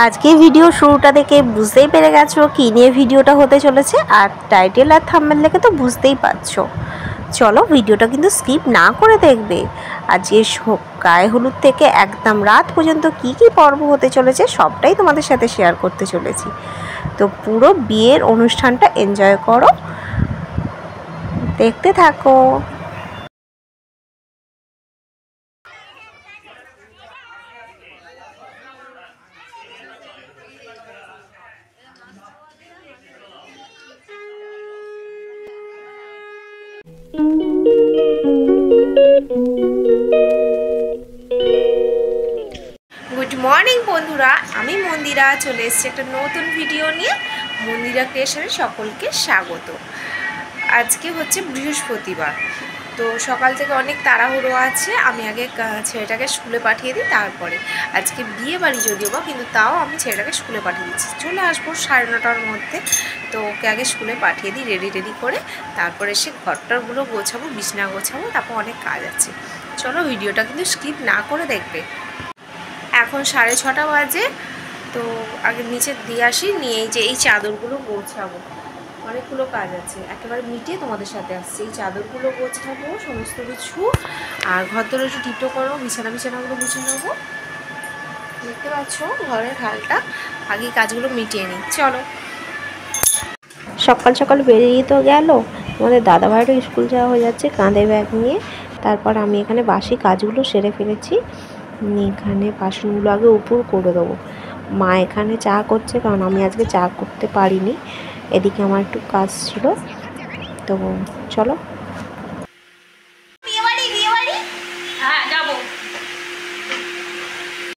আজকে ভিডিও শুরুটা দেখে বুঝতেই পেরে গেছো কি নিয়ে ভিডিওটা হতে চলেছে, আর টাইটেল আর থাম্বনেল দেখে তো বুঝতেই পারছো। চলো ভিডিওটা কিন্তু স্কিপ না করে দেখবে। আজকে গায়ে হলুদ থেকে একদম রাত পর্যন্ত কি কি পর্ব হতে চলেছে সবটাই তোমাদের সাথে শেয়ার করতে চলেছি। তো পুরো বিয়ের অনুষ্ঠানটা এনজয় করো, দেখতে থাকো। গুড মর্নিং বন্ধুরা, আমি মন্দিরা চলে এসেছি একটা নতুন ভিডিও নিয়ে। মন্দিরা ক্রিয়েশনে সকলকে স্বাগত। আজকে হচ্ছে বৃহস্পতিবার, তো সকাল থেকে অনেক তাড়াহুড়ো আছে। আমি আগে ছেলেটাকে স্কুলে পাঠিয়ে দিই, তারপরে আজকে বিয়ে বাড়ি যদিও বা, কিন্তু তাও আমি ছেলেটাকে স্কুলে পাঠিয়ে দিচ্ছি। চলে আসবো 9:30টার মধ্যে, তো ওকে আগে স্কুলে পাঠিয়ে দিই রেডি করে। তারপরে এসে ঘরটারগুলো গোছাবো, বিছনা গোছাবো, তারপর অনেক কাজ আছে। চলো ভিডিওটা কিন্তু স্কিপ না করে দেখবে। এখন 6:30 বাজে, তো আগে নিচে দিয়ে আসি, নিয়ে যে এই চাদরগুলো গোছাবো। অনেকগুলো কাজ আছে, একেবারে মিটিয়ে তোমাদের সাথে আসছে। এই চাদরগুলো গোছাবো সমস্ত কিছু, আর ঘর ধরে একটু টিপটো করবো, বিছানাগুলো গুছিয়ে নেবো। দেখতে পাচ্ছ ঘরের হালটা, আগে কাজগুলো মিটিয়ে নিই। চলো। সকাল সকাল বেরিয়ে তো গেল, আমাদের দাদাভাইয়েরও স্কুল যাওয়া হয়ে যাচ্ছে কাঁধে ব্যাগ নিয়ে। তারপর আমি এখানে বাসি কাজগুলো সেরে ফেলেছি। এখানে বাসনগুলো আগে উপর করে দেবো। মা এখানে চা করছে, কারণ আমি আজকে চা করতে পারিনি, এদিকে আমার একটু কাজ ছিল। তো চলো।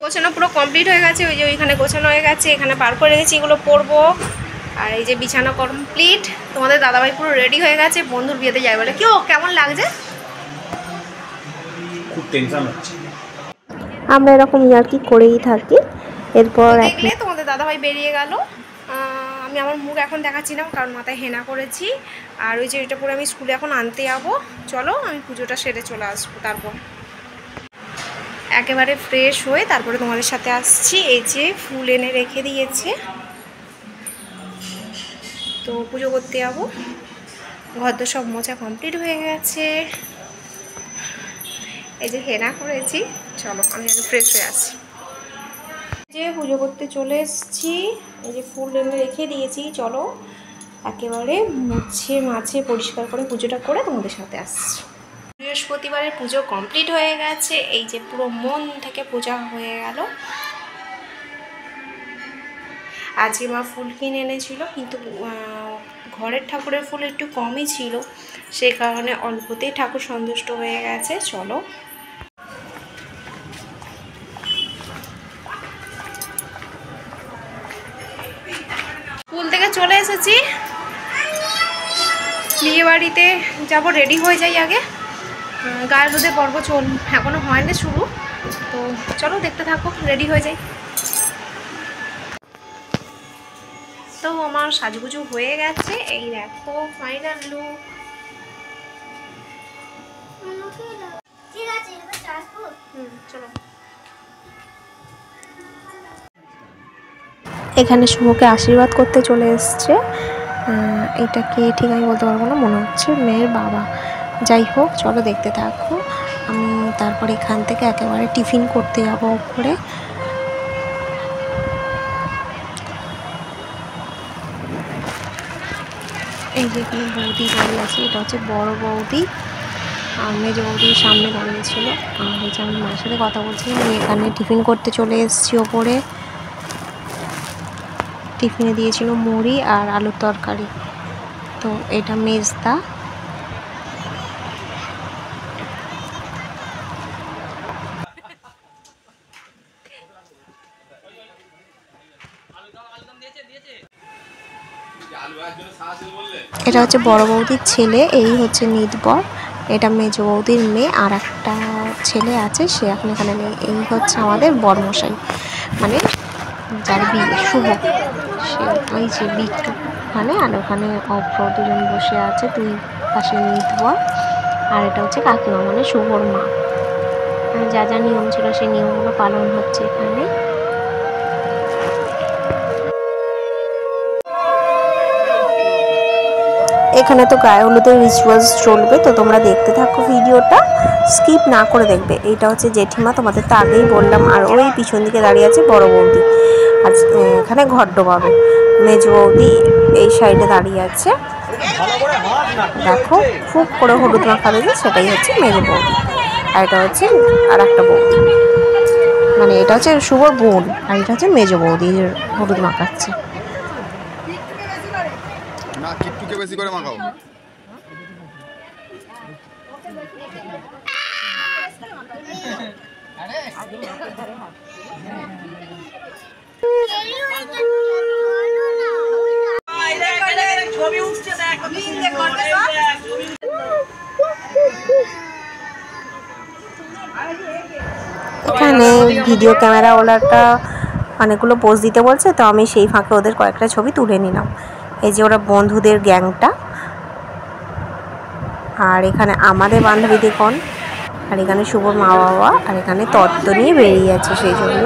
গোছানো পুরো কমপ্লিট হয়ে গেছে, ওই যে ওইখানে গোছানো হয়ে গেছে, এখানে বার করে রেখেছি, এগুলো পরবো। আর এই যে বিছানা কমপ্লিট। তোমাদের দাদাভাই পুরো রেডি হয়ে গেছে, বন্ধুর বিয়েতে যায় বলে। কেমন লাগছে? খুব টেনশন হচ্ছে। আমরা এরকম ইয়ার্কি করেই থাকি। এরপর দেখলে তোমাদের দাদাভাই বেরিয়ে গেল। আমি আমার মুখ এখন দেখাচ্ছি না, কারণ মাথায় হেনা করেছি। আর ওই যে এটা পরে আমি স্কুলে এখন আনতে যাবো। চলো আমি পুজোটা সেরে চলে আসবো। তারপর একেবারে ফ্রেশ হয়ে তারপরে তোমাদের সাথে আসছি। এই যে ফুল এনে রেখে দিয়েছে, তো পুজো করতে যাবো। ঘর তো সব মোছা কমপ্লিট হয়ে গেছে। এই যে হেনা করেছি। চলো আমি আগে ফ্রেশ হয়ে আসি। যে পুজো করতে চলে এসেছি, এই যে ফুল এনে রেখে দিয়েছি। চলো একেবারে মুছে মাছে পরিষ্কার করে পুজোটা করে তোমাদের সাথে আসছি। বৃহস্পতিবারের পুজো কমপ্লিট হয়ে গেছে। এই যে পুরো মন থেকে পূজা হয়ে গেল। আজকে মা ফুল কিনে এনেছিল, কিন্তু ঘরের ঠাকুরের ফুল একটু কমই ছিল, সেই কারণে অল্পতেই ঠাকুর সন্তুষ্ট হয়ে গেছে। চলো স্কুল থেকে চলে এসেছি, বিয়ে বাড়িতে যাবো, রেডি হয়ে যাই আগে। গায়ে হলুদের পর্ব এখনো হয়নি শুরু, তো চলো দেখতে থাকো, রেডি হয়ে যাই। তো আমার সাজুগুজু হয়ে গেছে, এই দেখো ফাইনাল লুক। চলো। এখানে শুভকে আশীর্বাদ করতে চলে এসছে। এটা কে ঠিক আমি বলতে পারবো না, মনে হচ্ছে মেয়ের বাবা। যাই হোক চলো দেখতে থাকো। আমি তারপর এখান থেকে একেবারে টিফিন করতে যাবো উপরে। এই যে এখানে বৌদি দাঁড়িয়ে আছে, এটা হচ্ছে বড় বৌদি, আর মেজো বৌদির সামনে দাঁড়িয়েছিল। আর এই যে আমি মায়ের সাথে কথা বলছি। আমি এখানে টিফিন করতে চলে এসেছি ওপরে। টিফিনে দিয়েছিল মুড়ি আর আলুর তরকারি। তো এটা মেজদা। এটা হচ্ছে বড় বৌদির ছেলে, এই হচ্ছে নিতবর। এটা মেজো বৌদির মেয়ে, আর একটা ছেলে আছে, সে এখন এখানে নেই। এই হচ্ছে আমাদের বড়মশাই, মানে যার বিয়ে শুভ, সে ওই যে বিট্টু ওখানে, আর ওখানে অপর দুজন বসে আছে, দুই পাশে নিতবর। আর এটা হচ্ছে কাকিমা, মানে শুভর মা। যা যা নিয়ম ছিল সেই নিয়মগুলো পালন হচ্ছে এখানে। এখানে তো গায়ে হলুদের রিচুয়ালস চলবে, তো তোমরা দেখতে থাকো ভিডিওটা, স্কিপ না করে দেখবে। এইটা হচ্ছে জেঠিমা, তোমাদের তো আগেই বললাম। আর ওই পিছন দিকে দাঁড়িয়ে আছে বড় বৌদি, আর এখানে ঘর ডোবাবে। মেজ বৌদি এই সাইডে দাঁড়িয়ে আছে, দেখো খুব করে হলুদ মাখা দিয়েছে, সেটাই হচ্ছে মেজ বৌদি। আর এটা হচ্ছে আর একটা বৌদি, মানে এটা হচ্ছে শুভর বোন, আর এটা হচ্ছে মেজ বৌদি হলুদ মাখাচ্ছে। না কিট্টুকে বেশি করে মাখাও। এখানে ভিডিও ক্যামেরা ওলাটা অনেকগুলো পোজ দিতে বলছে, তো আমি সেই ফাঁকে ওদের কয়েকটা ছবি তুলে নিলাম। এই যে ওরা বন্ধুদের গ্যাংটা, আর এখানে আমাদের বান্ধবীদের কোন, আর এখানে শুভর মা বাবা, আর এখানে তত্ত্ব নিয়ে বেরিয়ে আছে, সেই জন্য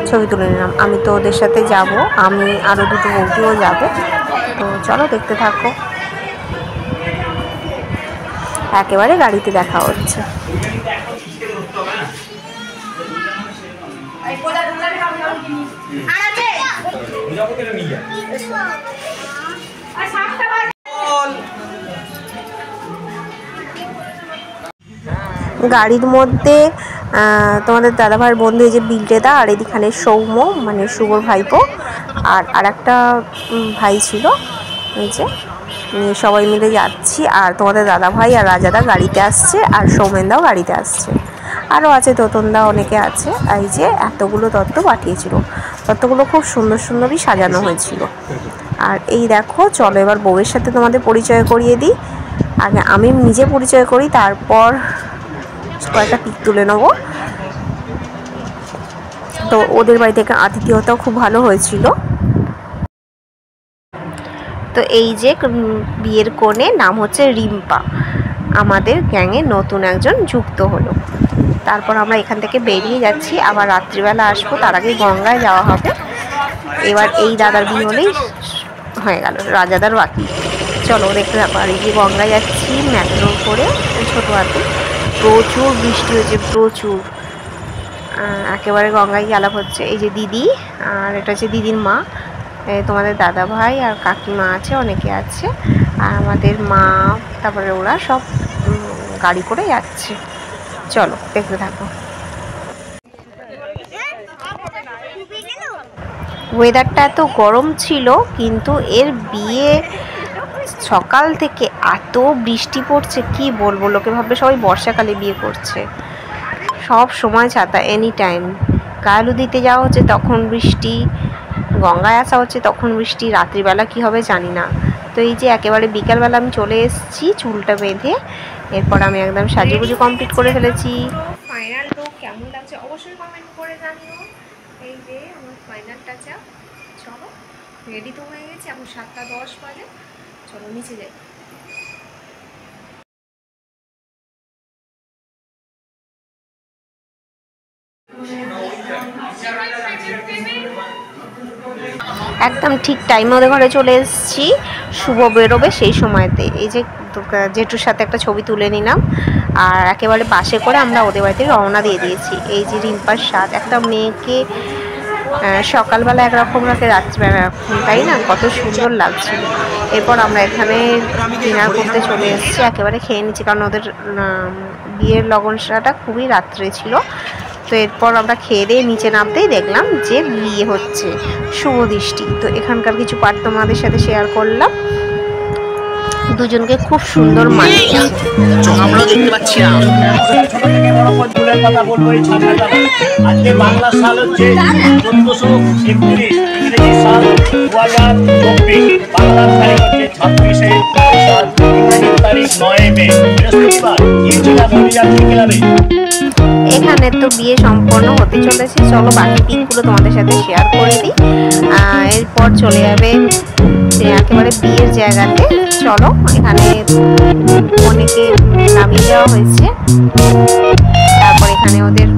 ছবি তুলে নিলাম। আমি তো ওদের সাথে যাব, আমি আরও দুটো বৌদিও যাবে, তো চলো দেখতে থাকো। একেবারে গাড়িতে দেখা হচ্ছে। গাড়ির মধ্যে তোমাদের দাদাভাইয়ের বন্ধু এই যে বিলটেদা, আর এদিকে সৌম্য মানে শুভর ভাইপো, আর একটা ভাই ছিল। এই যে সবাই মিলে যাচ্ছি, আর তোমাদের দাদাভাই আর রাজাদা গাড়িতে আসছে, আর সৌমেনদাও গাড়িতে আসছে, আরও আছে তোতনদা, অনেকে আছে। এই যে এতগুলো তত্ত্ব পাঠিয়েছিল, তত্ত্বগুলো খুব সুন্দর সুন্দরই সাজানো হয়েছিল। আর এই দেখো, চলো এবার বউয়ের সাথে তোমাদের পরিচয় করিয়ে দিই। আগে আমি নিজে পরিচয় করি, তারপর কয়েকটা পিক তুলে নেবো। তো ওদের বাড়ি থেকে আতিথেয়তাও খুব ভালো হয়েছিল। তো এই যে বিয়ের কনে নাম হচ্ছে রিম্পা, আমাদের গ্যাংয়ে নতুন একজন যুক্ত হলো। তারপর আমরা এখান থেকে বেরিয়ে যাচ্ছি, আবার রাত্রিবেলা আসবো, তার আগে গঙ্গায় যাওয়া হবে। এবার এই দাদার বিয়ে হলেই হয়ে গেল, রাজাদার বাকি। চলো দেখতে থাকো। আর এই যে গঙ্গায় যাচ্ছি মেট্রো করে, ছোটো হাতে। প্রচুর বৃষ্টি হয়েছে, প্রচুর, একেবারে গঙ্গায় আলাপ হচ্ছে। এই যে দিদি, আর এটা হচ্ছে দিদির মা, তোমাদের দাদা ভাই আর কাকিমা আছে, অনেকে আছে, আর আমাদের মা, তারপরে ওরা সব গাড়ি করে যাচ্ছে। চলো দেখতে থাকো। ওয়েদারটা এত গরম ছিল, কিন্তু এর বিয়ে সকাল থেকে এত বৃষ্টি পড়ছে, কি বলবো, লোকে ভাববে সবাই বর্ষাকালে বিয়ে করছে। সব সময় ছাতা, এনি টাইম। গায়ে দিতে যাওয়া হচ্ছে তখন বৃষ্টি, গঙ্গায় আসা হচ্ছে তখন বৃষ্টি, রাত্রিবেলা কি হবে জানি না। তো এই যে একেবারে বিকালবেলা আমি চলে এসেছি চুলটা বেঁধে, এরপর আমি একদম সাজুগুজু কমপ্লিট করে ফেলেছি। ফাইনাল লুক কেমন লাগছে অবশ্যই কমেন্ট করে জানিও। এই যে আমার ফাইনাল টাচ আপ। চলো রেডি তো হয়ে গেছে, এখন 7:10 বাজে, চলো নিচে যাই। একদম ঠিক টাইমে ওদের ঘরে চলে এসেছি, শুভ বেরোবে সেই সময়তে। এই যে জেঠুর সাথে একটা ছবি তুলে নিলাম, আর একেবারে বাসে করে আমরা ওদের বাড়িতে রওনা দিয়ে দিয়েছি। এই যে রিম্পার স্বাদ, একটা মেয়েকে সকালবেলা একরকম রাতে রাত্রিবেলা এরকম, তাই না, কত সুন্দর লাগছিল। এরপর আমরা এখানে ডিনার করতে চলে এসেছি, একেবারে খেয়ে নিচ্ছি, কারণ ওদের বিয়ের লগনসাটা খুবই রাত্রে ছিল। তো এরপর আমরা খেয়ে দিয়ে নিচে নামতেই দেখলাম যে বিয়ে হচ্ছে, শুভ দৃষ্টি। তো এখানকার কিছু পার্ট তোমাদের সাথে শেয়ার করলাম। দুজনকে খুব সুন্দর মানিয়েছে, আমরা দেখতে পাচ্ছি না। কথা বলবো এই আজকে বাংলা সাল হচ্ছে 1431, ইংরেজি সাল 2024, বাংলার তারিখ হচ্ছে 26শে বৈশাখ, ইংরেজি তারিখ 9 মে, বৃহস্পতিবার। এখানে তো বিয়ে সম্পন্ন হতে চলেছে, চলো বাকি পিকগুলো তোমাদের সাথে শেয়ার করে দিই। এরপর চলে যাবে একেবারে বিয়ের জায়গাতে। চলো, এখানে অনেকে নামিয়ে দেওয়া হয়েছে, তারপর এখানে ওদের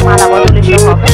মালা বদল এসব হবে।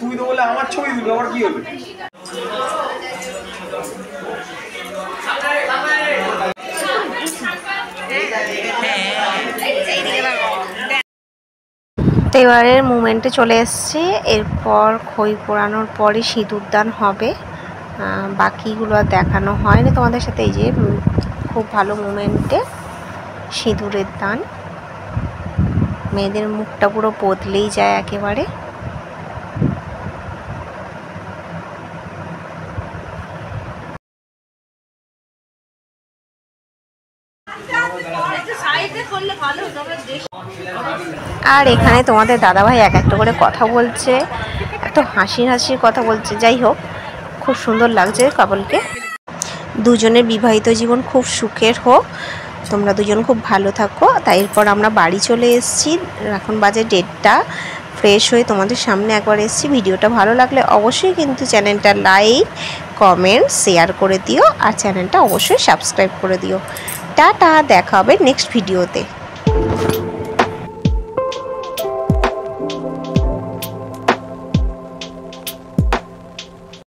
তুই তো বলে আমার ছবি দিবি, আমার কি হলো? তো এবারের মুমেন্টে চলে এসছে। এরপর খই পোড়ানোর পরে সিঁদুরদান হবে, বাকিগুলো আর দেখানো হয়নি তোমাদের সাথে। এই যে খুব ভালো মুমেন্টে সিঁদুরের দান, মেয়েদের মুখটা পুরো বদলেই যায় একেবারে। আর এখানে তোমাদের দাদাভাই এক একটা করে কথা বলছে, এত হাসির হাসির কথা বলছে। যাই হোক, খুব সুন্দর লাগছে কাপলকে। দুজনের বিবাহিত জীবন খুব সুখের হোক, তোমরা দুজন খুব ভালো থাকো। তাই এরপর আমরা বাড়ি চলে এসেছি, এখন বাজে 1:30। ফ্রেশ হয়ে তোমাদের সামনে একবার এসেছি। ভিডিওটা ভালো লাগলে অবশ্যই কিন্তু চ্যানেলটা লাইক, কমেন্ট, শেয়ার করে দিও, আর চ্যানেলটা অবশ্যই সাবস্ক্রাইব করে দিও। টাটা, দেখা হবে নেক্সট ভিডিওতে।